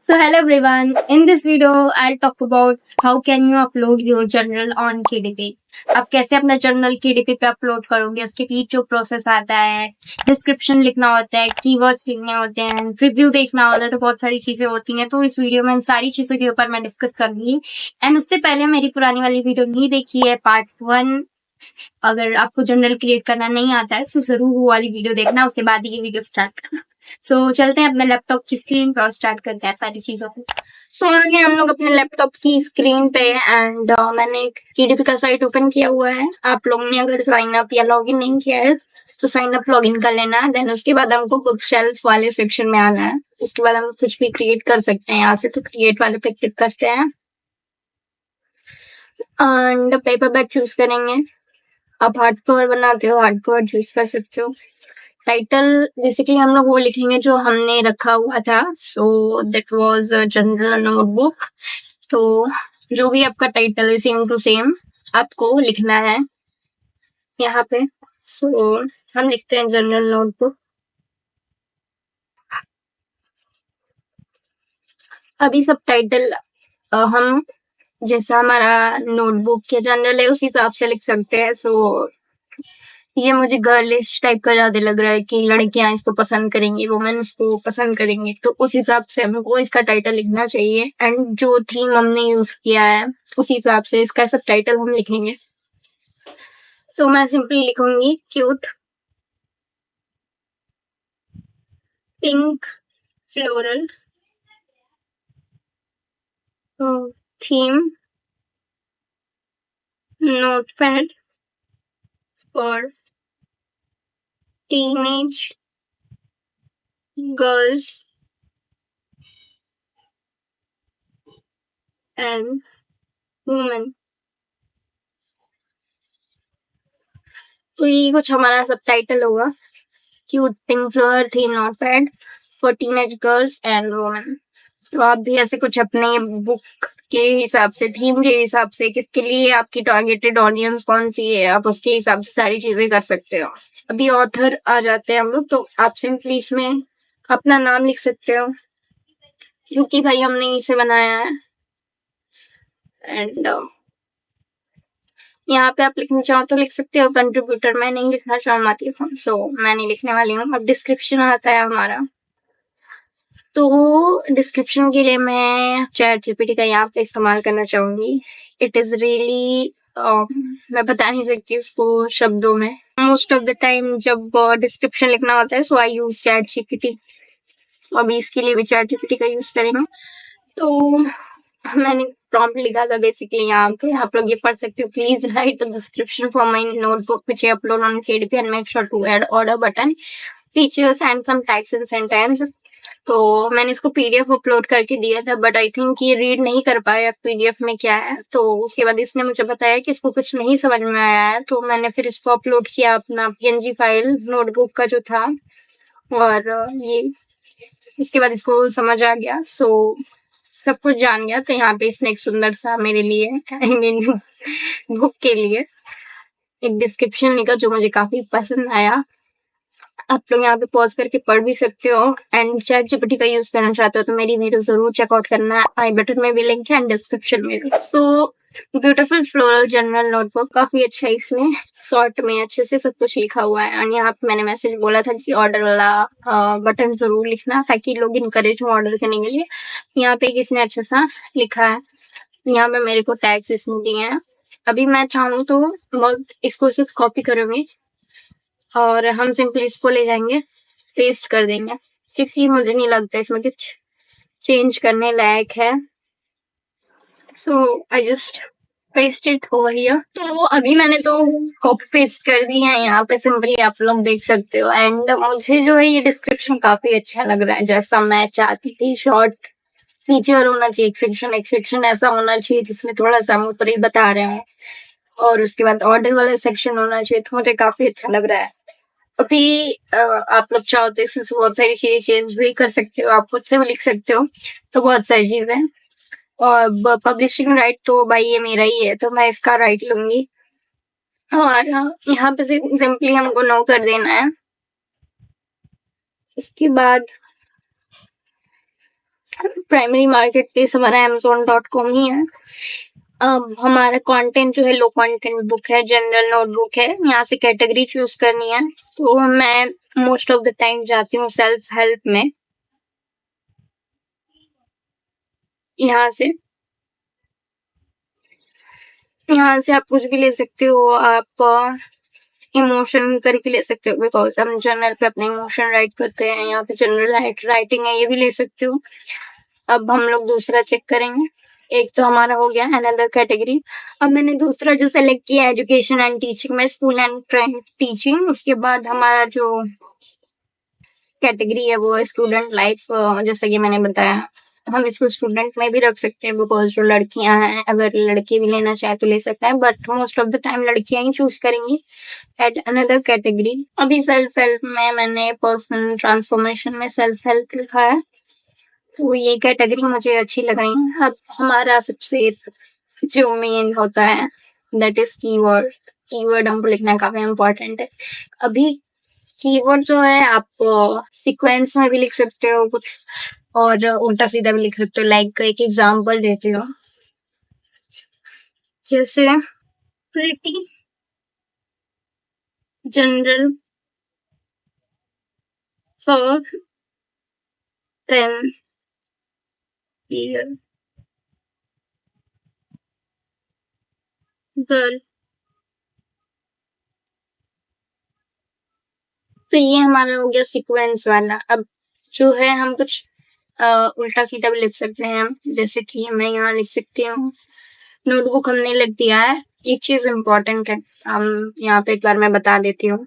So hello everyone. In this video, I'll talk about how can you upload your journal on KDP. आप कैसे अपना journal KDP पे upload करोगे, उसके लिए जो प्रोसेस आता है, डिस्क्रिप्शन लिखना होता है, कीवर्ड्स लिखने होते हैं, रिव्यू देखना होता है, तो बहुत सारी चीजें होती हैं। तो इस वीडियो में इन सारी चीजों के ऊपर मैं डिस्कस करूंगी। एंड उससे पहले मेरी पुरानी वाली वीडियो नहीं देखी है, पार्ट 1, अगर आपको जर्नल क्रिएट करना नहीं आता है तो जरूर वो वाली वीडियो देखना, उसके बाद ही ये वीडियो स्टार्ट करना। चलते हैं अपने लैपटॉप की स्क्रीन पर और स्टार्ट करते हैं सारी चीजों को। आगे हम लोग अपने लैपटॉप की स्क्रीन पे एंड मैंने एक KDP का साइट ओपन किया हुआ है। आप लोगों ने अगर साइन अप या लॉगिन नहीं किया है तो साइन अप लॉगिन कर लेना है। देन उसके बाद हमको बुक शेल्फ वाले सेक्शन में आना है। उसके बाद हम कुछ भी क्रिएट कर सकते हैं यहाँ से। तो क्रिएट वाले पे क्लिक करते हैं एंड पेपर बैग चूज करेंगे। आप हार्ड कवर बनाते हो, हार्ड कवर चूज कर सकते हो। टाइटल बेसिकली हम लोग वो लिखेंगे जो हमने रखा हुआ था। So that was general notebook. तो जो भी आपका टाइटल है सेम टू सेम आपको लिखना है यहाँ पे। हम लिखते हैं जनरल नोटबुक। अभी सब टाइटल हम जैसा हमारा नोटबुक के जनरल है उस हिसाब से लिख सकते हैं। ये मुझे गर्लिश टाइप का ज्यादा लग रहा है कि लड़कियां इसको पसंद करेंगी, वुमेन इसको पसंद करेंगी, तो उस हिसाब से हमको इसका टाइटल लिखना चाहिए। एंड जो थीम हमने यूज किया है उस हिसाब से इसका सब टाइटल हम लिखेंगे। तो मैं सिंपली लिखूंगी cute pink floral theme notepad for teenage girls and women. तो ये कुछ हमारा सब टाइटल होगा, cute pink floral theme notepad for teenage girls and women. तो आप भी ऐसे कुछ अपने बुक के हिसाब से, थीम के हिसाब से, किसके लिए आपकी टारगेटेड ऑडियंस कौन सी है, आप उसके हिसाब से सारी चीजें कर सकते हो। अभी ऑथर आ जाते हैं हम लोग, तो आप सिंपली इसमें अपना नाम लिख सकते हो क्योंकि भाई हमने इसे बनाया है। एंड यहाँ पे आप लिखना चाहो तो लिख सकते हो कंट्रीब्यूटर। मैं नहीं लिखना चाहती हूँ, मैं नहीं लिखने वाली हूँ। अब डिस्क्रिप्शन आता है हमारा। तो डिस्क्रिप्शन के लिए मैं चैट जीपीटी का यहाँ पे इस्तेमाल करना चाहूंगी। इट इज रियली मैं बता नहीं सकती उसको शब्दों में। मोस्ट ऑफ द टाइम जब डिस्क्रिप्शन लिखना होता है सो आई यूज चैट जीपीटी। अभी इसके लिए भी चैट जीपीटी का यूज करेंगे। तो मैंने प्रॉम्प्ट लिखा था बेसिकली यहाँ पे, आप लोग ये पढ़ सकते हो। Please write the description for my notebook which I upload on KDP and make sure to add order button features and some tags and sentence. तो मैंने इसको PDF अपलोड करके दिया था, बट आई थिंक ये रीड नहीं कर पाया PDF में क्या है। तो उसके बाद इसने मुझे बताया कि इसको कुछ नहीं समझ में आया है, तो मैंने फिर इसको अपलोड किया अपना PNG फाइल नोटबुक का जो था। और ये उसके बाद इसको समझ आ गया। सब कुछ जान गया। तो यहाँ पे इसने एक सुंदर सा मेरे लिए आई मीन बुक के लिए एक डिस्क्रिप्शन लिखा जो मुझे काफी पसंद आया। आप लोग यहाँ पे पॉज करके पढ़ भी सकते हो। एंड चैट जीपीटी का यूज करना चाहते हो तो मेरी वीडियो जरूर चेकआउट करना। आई बटन में भी लिंक है एंड डिस्क्रिप्शन में भी। ब्यूटीफुल फ्लोरल जनरल नोटबुक काफी अच्छा है। इसमें शॉर्ट में अच्छे से सब कुछ लिखा हुआ है। और यहाँ पे मैंने मैसेज बोला था कि ऑर्डर वाला बटन जरूर लिखना ताकि लोग इनकरेज हो ऑर्डर करने के लिए। यहाँ पे किसने अच्छा सा लिखा है। यहाँ पे मेरे को टैग्स इसने दिए हैं। अभी मैं चाहूँ तो बहुत इसको सिर्फ कॉपी करूंगी और हम सिंपली इसको ले जाएंगे, पेस्ट कर देंगे, क्योंकि मुझे नहीं लगता इसमें कुछ चेंज करने लायक है। I just paste it over here. तो अभी मैंने तो कॉपी पेस्ट कर दी है यहाँ पे, सिंपली आप लोग देख सकते हो। एंड मुझे जो है ये डिस्क्रिप्शन काफी अच्छा लग रहा है, जैसा मैं चाहती थी। शॉर्ट फीचर होना चाहिए, एक सेक्शन ऐसा होना चाहिए जिसमें थोड़ा सा हम ऊपर ही बता रहे हैं, और उसके बाद ऑर्डर वाला सेक्शन होना चाहिए। तो मुझे काफी अच्छा लग रहा है। अभी आप लोग चाहो तो इसमें से बहुत सारी चीजें चेंज भी कर सकते हो, आप खुद से भी लिख सकते हो। तो बहुत सारी चीजें। और पब्लिशिंग राइट तो भाई ये मेरा ही है, तो मैं इसका राइट लूंगी। और यहाँ पे सिंपली हमको नो कर देना है। उसके बाद प्राइमरी मार्केट प्लेस हमारा amazon.com ही है। अब हमारा कंटेंट जो है लो कंटेंट बुक है, जनरल नोटबुक है, यहाँ से कैटेगरी चूज करनी है। तो मैं मोस्ट ऑफ द टाइम जाती हूँ सेल्फ हेल्प में। यहाँ से आप कुछ भी ले सकते हो। आप इमोशन करके ले सकते हो, बिकॉज हम जर्नल पे अपने इमोशन राइट करते हैं। यहाँ पे जनरल राइटिंग है, ये भी ले सकते हो। अब हम लोग दूसरा चेक करेंगे। एक तो हमारा हो गया अनदर कैटेगरी। अब मैंने दूसरा जो सेलेक्ट किया एजुकेशन एंड टीचिंग में, स्कूल एंड ट्रेंड टीचिंग। उसके बाद हमारा जो कैटेगरी है वो स्टूडेंट लाइफ। जैसा कि मैंने बताया, हम इसको स्टूडेंट में भी रख सकते हैं, बिकॉज जो लड़कियां हैं, अगर लड़के भी लेना चाहे तो ले सकता है, but most of the time लड़कियां ही चूज करेंगी एट अनदर कैटेगरी। अभी सेल्फ हेल्प में मैंने पर्सनल ट्रांसफॉर्मेशन में सेल्फ हेल्प लिखा है, तो ये कैटेगरी मुझे अच्छी लग रही है। अब हमारा सबसे जो मेन होता है दैट इज कीवर्ड। कीवर्ड हमको लिखना काफी इम्पोर्टेंट है। अभी कीवर्ड जो है आप सीक्वेंस में भी लिख सकते हो कुछ, और उल्टा सीधा भी लिख सकते हो। लाइक एक एग्जांपल देती हूँ, जैसे प्रिटी, जनरल, फर, देन ईयर, गर्ल। तो ये हमारा हो गया सीक्वेंस वाला। अब जो है हम कुछ उल्टा सीधा भी लिख सकते हैं, जैसे कि मैं यहाँ लिख सकती हूँ नोटबुक हमने लिख दिया है। एक चीज इम्पोर्टेंट है, हम यहाँ पे एक बार मैं बता देती हूँ।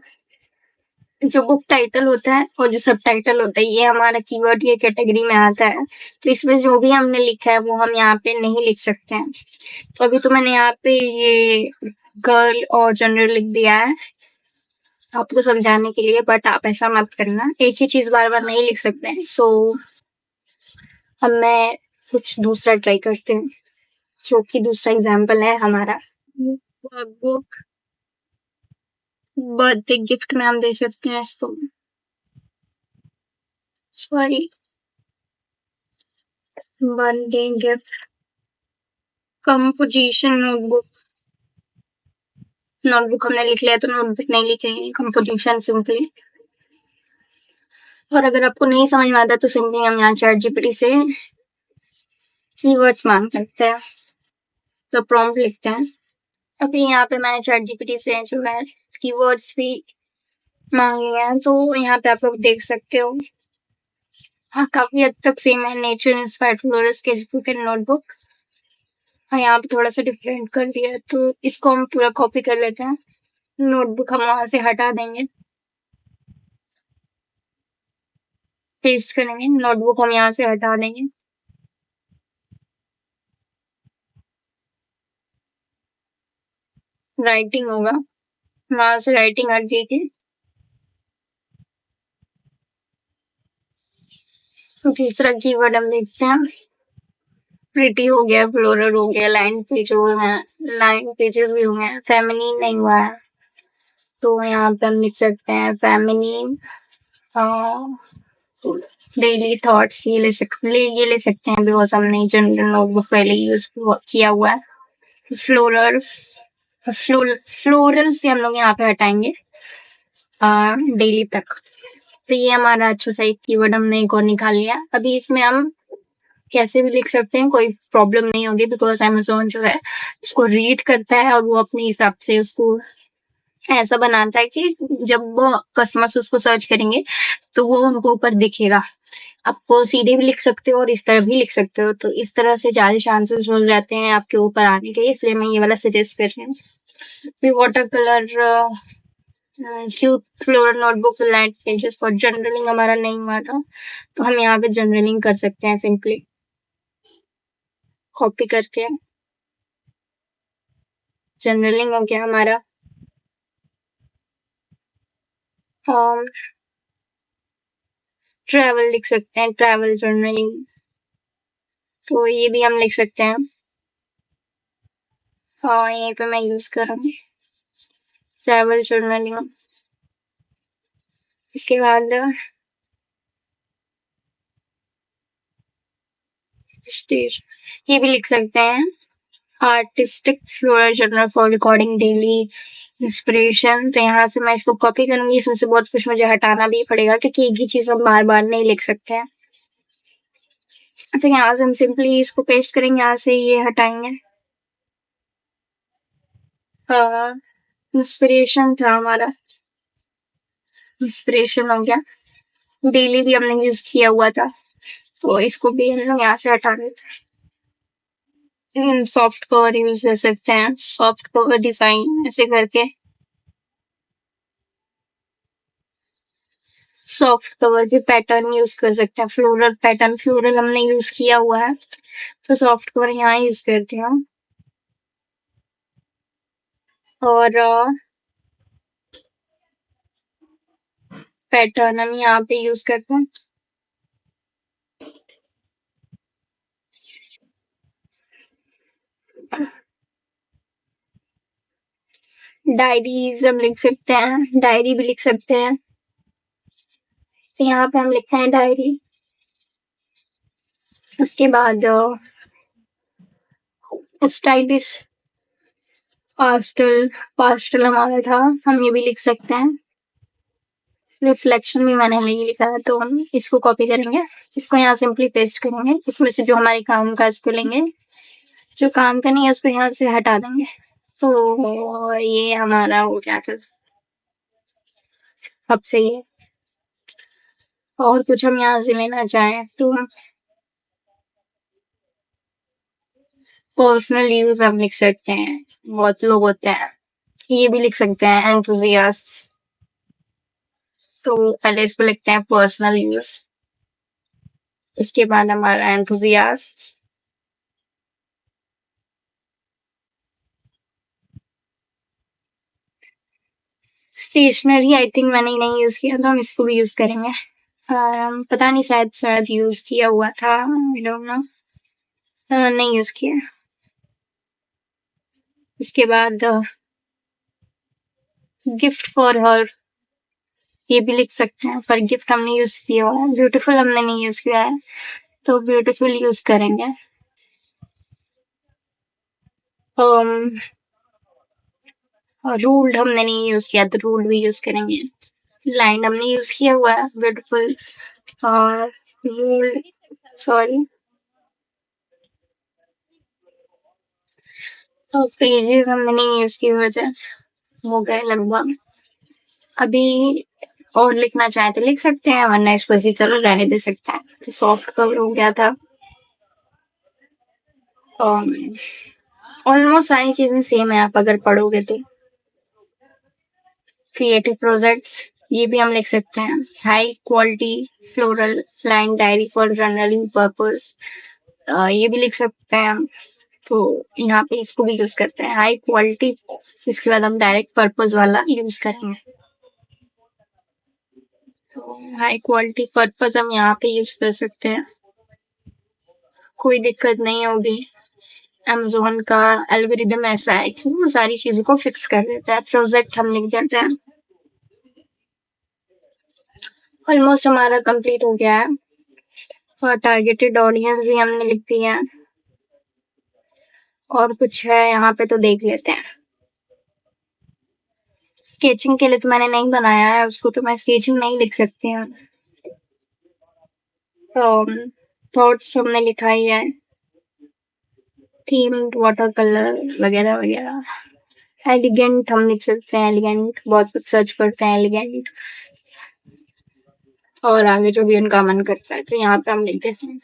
जो बुक टाइटल होता है और जो सब टाइटल होता है, ये हमारा कीवर्ड ये कैटेगरी में आता है। तो इसमें जो भी हमने लिखा है वो हम यहाँ पे नहीं लिख सकते हैं। तो अभी तो मैंने यहाँ पे ये गर्ल और जनरल लिख दिया है आपको समझाने के लिए, बट आप ऐसा मत करना, एक ही चीज बार बार नहीं लिख सकते हैं। सो अब मैं कुछ दूसरा ट्राई करते हैं, जो कि दूसरा एग्जाम्पल है हमारा बुक। बर्थडे गिफ्ट में हम दे सकते हैं इसको, sorry, birthday gift. Composition notebook. Notebook हमने लिख लिया तो नोटबुक नहीं लिखेंगे, कंपोजिशन सिंपली। और अगर आपको नहीं समझ में आता तो सिंपली हम यहाँ चैट जीपीटी से कीवर्ड्स मांग सकते हैं, तो प्रॉम्प्ट लिखते हैं। अभी यहाँ पे मैंने चैट जीपीटी से जो है कीवर्ड्स भी मांगे हैं, तो यहाँ पे आप लोग देख सकते हो। हाँ, काफी हद तक सेम है। Nature inspired floral sketchbook and notebook. हाँ, यहाँ पे थोड़ा सा डिफरेंट कर दिया है, तो इसको हम पूरा कॉपी कर लेते हैं। नोटबुक हम वहां से हटा देंगे, पेस्ट करेंगे। नोटबुक हम यहाँ से हटा देंगे, राइटिंग होगा, वहां से राइटिंग हट जाएगी। तो तीसरा कीवर्ड हम देखते हैं। प्रिटी हो गया, फ्लोरल हो गया, लाइन पेज हो गया, लाइन पेजेस भी हो गए, फेमिनिन नहीं हुआ है, तो यहाँ पे हम लिख सकते हैं फेमिनिन। डेली थॉट्स ये ले सकते हैं, बिकॉज हमने जनरल नोटबुक पहले यूज किया हुआ है। फ्लोरल्स, फ्लोरल से हम लोग यहाँ पे हटाएंगे डेली तक। तो ये हमारा अच्छा सा एक कीवर्ड हमने एक और निकाल लिया। अभी इसमें हम कैसे भी लिख सकते हैं, कोई प्रॉब्लम नहीं होगी, बिकॉज अमेजोन जो है उसको रीड करता है और वो अपने हिसाब से उसको ऐसा बनाता है कि जब वो कस्टमर्स उसको सर्च करेंगे तो वो उनको ऊपर दिखेगा। आप सीधे भी लिख सकते हो और इस तरह भी लिख सकते हो, तो इस तरह से ज्यादा चांसेस हो जाते हैं आपके ऊपर आने के, इसलिए मैं ये वाला सजेस्ट कर रही हूँ। फिर water colour cute floral notebook light pages पर जर्नलिंग हमारा नहीं हुआ था, तो हम यहाँ पे जर्नलिंग कर सकते हैं सिंपली कॉपी करके। जर्नलिंग हो गया हमारा। ट्रैवल लिख सकते हैं, ट्रैवल जर्नलिंग, तो ये भी हम लिख सकते हैं। हाँ, यहीं पे मैं यूज करूंगी ट्रैवल जर्नलिंग। इसके बाद स्टेज ये भी लिख सकते हैं। Artistic floral journal for recording daily inspiration. तो यहाँ से मैं इसको कॉपी करूंगी, इसमें से बहुत कुछ मुझे हटाना भी पड़ेगा क्योंकि एक ही चीज हम बार बार नहीं लिख सकते हैं। तो यहाँ से हम सिंपली इसको पेस्ट करेंगे, यहाँ से ये हटाएंगे। इंस्पिरेशन था हमारा, इंस्पिरेशन हो गया। डेली भी हमने यूज किया हुआ था, तो इसको भी हम लोग यहाँ से हटा देते हैं। सॉफ्ट कवर यूज कर सकते हैं, सॉफ्ट कवर डिजाइन ऐसे करके सॉफ्ट कवर के पैटर्न यूज कर सकते हैं। फ्लोरल पैटर्न, फ्लोरल हमने यूज किया हुआ है, तो सॉफ्ट कवर यहाँ यूज करते हैं। और पैटर्न हम यहाँ पे यूज करते हैं। डायरीज हम लिख सकते हैं, डायरी भी लिख सकते हैं। तो यहाँ पे हम लिखते हैं डायरी। उसके बाद स्टाइलिश पास्टल, पास्टल हमारा था, हम ये भी लिख सकते हैं। रिफ्लेक्शन भी मैंने नहीं लिखा है, तो हम इसको कॉपी करेंगे, इसको यहाँ सिंपली पेस्ट करेंगे। इसमें से जो हमारे काम काज को लेंगे, जो काम का नहीं है उसको यहाँ से हटा देंगे। तो ये हमारा हो गया फिर, अब सही है। और कुछ हम यहाँ से लेना चाहें तो पर्सनल यूज हम लिख सकते हैं, बहुत लोग होते हैं। ये भी लिख सकते हैं एंथुजियास्ट। तो पहले इसको लिखते हैं पर्सनल यूज, इसके बाद हमारा एंथुजियास्ट। स्टेशनरी आई थिंक मैंने नहीं यूज किया, तो हम इसको भी यूज करेंगे। पता नहीं, शायद शायद यूज किया हुआ था, आई डोंट नो। नहीं यूज किया। इसके बाद गिफ्ट फॉर हर, ये भी लिख सकते हैं, पर गिफ्ट हमने यूज किया हुआ है। ब्यूटीफुल हमने नहीं यूज किया है, तो ब्यूटीफुल यूज करेंगे। रूल्ड हमने नहीं यूज किया, तो रूल्ड भी यूज करेंगे। लाइन हमने यूज किया हुआ है, ब्यूटीफुल। और रूल्ड, सॉरी, तो पेजेस हमने नहीं यूज किए हुए थे, हो गए लगभग। अभी और लिखना चाहे तो लिख सकते हैं, वरना इसको ऐसे चलो रहने दे सकते हैं। तो सॉफ्ट कवर हो गया था। ऑलमोस्ट सारी चीजें सेम है, आप अगर पढ़ोगे तो। क्रिएटिव प्रोजेक्ट्स, ये भी हम लिख सकते हैं। High quality floral line diary for journaling purpose, ये भी लिख सकते हैं हम। तो यहाँ पे इसको भी यूज करते हैं, हाई क्वालिटी। इसके बाद हम डायरेक्ट पर्पस वाला यूज करेंगे। तो हाई क्वालिटी पर्पस हम यहाँ पे यूज कर सकते हैं, कोई दिक्कत नहीं होगी। Amazon का एल्गोरिदम ऐसा है कि वो सारी चीजों को फिक्स कर देता है। प्रोजेक्ट हम लिख देते हैं। ऑलमोस्ट हमारा कंप्लीट हो गया है, और टारगेटेड ऑडियंस भी हमने लिख दी है। और कुछ है यहाँ पे तो देख लेते हैं। स्केचिंग के लिए तो मैंने नहीं बनाया है उसको, तो मैं स्केचिंग नहीं लिख सकती हूँ। थॉट्स हमने लिखा ही है। थीम्ड वाटर कलर वगैरह वगैरह। एलिगेंट हम लिख सकते हैं, एलिगेंट, बहुत कुछ सर्च करते हैं एलिगेंट। और आगे जो भी उनका मन करता है, तो यहाँ पे हम लिख देते हैं।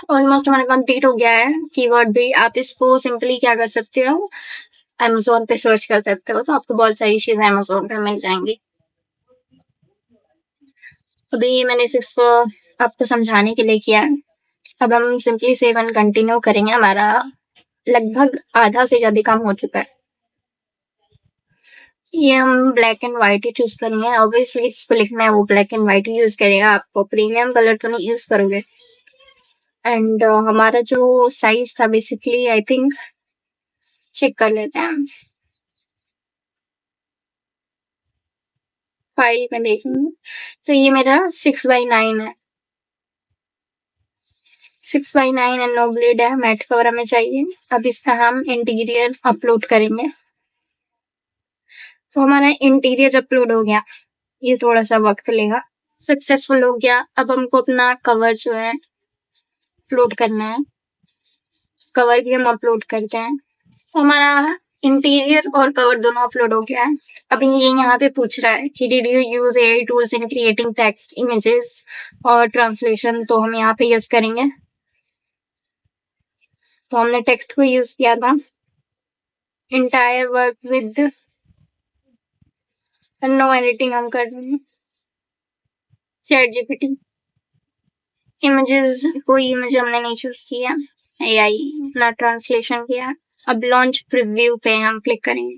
ऑलमोस्ट हमारा कंप्लीट हो गया है। कीवर्ड भी आप इसको सिंपली क्या कर सकते हो, अमेज़न पे सर्च कर सकते हो, तो आपको बहुत सारी चीजें अमेज़न पे मिल जाएंगी। अभी मैंने सिर्फ आपको समझाने के लिए किया है। अब हम सिंपली सेव एंड कंटिन्यू करेंगे। हमारा लगभग आधा से ज्यादा काम हो चुका है। ये हम black and white he choose करेंगे। ऑब्वियसली इसको लिखना है वो black and white he use करेगा, आपको प्रीमियम कलर तो नहीं यूज करोगे। एंड हमारा जो साइज था बेसिकली, आई थिंक चेक कर लेते हैं, फाइल में देखेंगे। तो ये मेरा 6x9 है, 6x9 एंड नो ब्लेड है, मैट कवर हमें चाहिए। अब इसका हम इंटीरियर अपलोड करेंगे। तो हमारा इंटीरियर अपलोड हो गया, ये थोड़ा सा वक्त लेगा। सक्सेसफुल हो गया। अब हमको अपना कवर जो है अपलोड करना है। कवर भी हम अपलोड करते हैं। तो हमारा इंटीरियर और कवर दोनों अपलोड हो गया है। अभी ये यहाँ पे पूछ रहा है कि did you use AI tools in creating text, images और ट्रांसलेशन, तो हम यहाँ पे यस करेंगे। तो हमने टेक्स्ट को यूज किया था। Entire work with no editing हम कर रहे हैं। Chat GPT. इमेजेस, कोई इमेज हमने नहीं चूज किया, एआई ना ट्रांसलेशन किया। अब लॉन्च प्रीव्यू पे हम क्लिक करेंगे।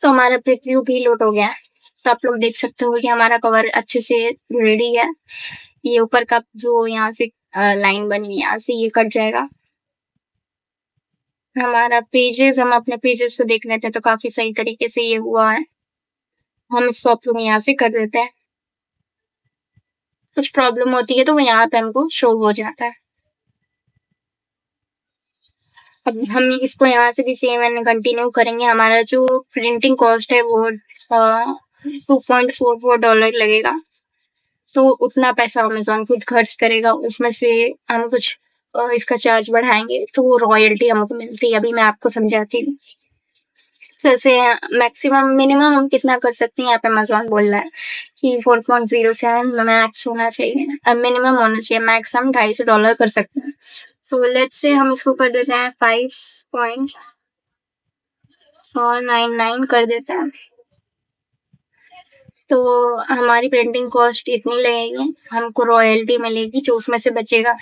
तो हमारा प्रीव्यू भी लोड हो गया है। तो आप लोग देख सकते हो कि हमारा कवर अच्छे से रेडी है। ये ऊपर का जो यहाँ से लाइन बनी है, यहाँ से ये कट जाएगा। हमारा पेजेस, हम अपने पेजेस को देख लेते हैं तो काफी सही तरीके से ये हुआ है। हम इसको अपलोड यहाँ से कर देते हैं। कुछ प्रॉब्लम होती है तो वो यहाँ पे हमको शो हो जाता है। अब हम इसको यहाँ से भी सेम एंड कंटिन्यू करेंगे। हमारा जो प्रिंटिंग कॉस्ट है वो $2.44 लगेगा। तो उतना पैसा अमेज़न खुद खर्च करेगा, उसमें से हम कुछ इसका चार्ज बढ़ाएँगे तो वो रॉयल्टी हमको मिलती है। अभी मैं आपको समझाती हूँ। जैसे मैक्सिमम मिनिमम हम कितना कर सकते हैं, यहाँ पे अमेज़न बोल रहा है कि 4.07 मैक्स होना चाहिए। अब मिनिमम होना चाहिए, मैक्स हम $250 कर सकते हैं। तो लेट्स से हम इसको कर देते हैं 5.499 कर देते हैं। तो हमारी प्रिंटिंग कॉस्ट इतनी लगेगी, हमको रॉयल्टी मिलेगी जो उसमें से बचेगा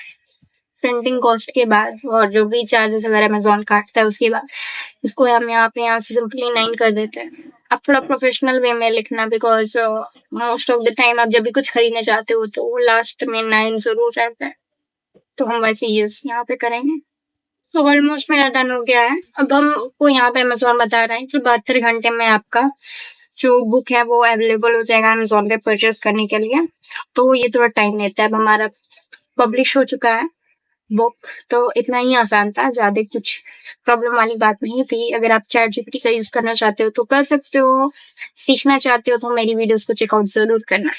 प्रिंटिंग कॉस्ट के बाद, और जो भी चार्जेस अगर अमेज़न काटता है उसके बाद। इसको हम यहाँ से सिंपली 9 कर देते हैं। अब थोड़ा प्रोफेशनल वे में लिखना, because most of the time आप जब भी कुछ खरीदना चाहते हो तो लास्ट में 9 ज़रूर रहता है। तो हम वैसे यूज़ यहाँ पे करेंगे। तो ऑलमोस्ट मेरा डन हो गया है। अब हमको यहाँ पे अमेज़न बता रहा है कि 72 घंटे में आपका जो बुक है वो अवेलेबल हो जाएगा अमेज़न पे परचेज़ करने के लिए। तो ये थोड़ा टाइम लेता है। अब हमारा पब्लिश हो चुका है बुक, तो इतना ही आसान था, ज़्यादा कुछ प्रॉब्लम वाली बात नहीं थी। अगर आप चैट जीपीटी का यूज़ करना चाहते हो तो कर सकते हो, सीखना चाहते हो तो मेरी वीडियोज़ को चेकआउट ज़रूर करना।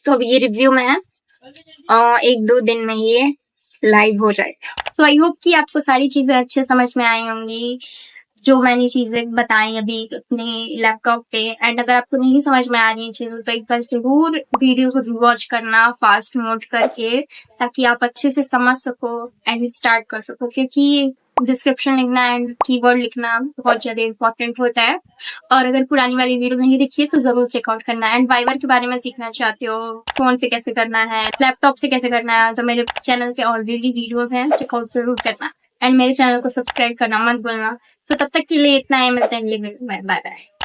तो अब ये रिव्यू में है, 1-2 दिन में ये लाइव हो जाएगा। सो आई होप कि आपको सारी चीज़ें अच्छे समझ में आई होंगी, जो मैंने चीज़ें बताई अभी अपने लैपटॉप पे। एंड अगर आपको नहीं समझ में आ रही हैं चीज़ें तो एक बार ज़रूर वीडियो को रिवॉच करना फास्ट मोड करके, ताकि आप अच्छे से समझ सको एंड स्टार्ट कर सको, क्योंकि डिस्क्रिप्शन लिखना एंड कीवर्ड लिखना बहुत ज़्यादा इम्पोर्टेंट होता है। और अगर पुरानी वाली वीडियो नहीं देखी है तो ज़रूर चेकआउट करना। एंड फाइवर के बारे में सीखना चाहते हो, फ़ोन से कैसे करना है, लैपटॉप से कैसे करना है, तो मेरे चैनल पे ऑलरेडी वीडियोज़ हैं, चेकआउट ज़रूर करना। एंड मेरे चैनल को सब्सक्राइब करना मत भूलना। सो तब तक के लिए इतना ही, मिलते हैं अगले वीडियो में। Bye bye.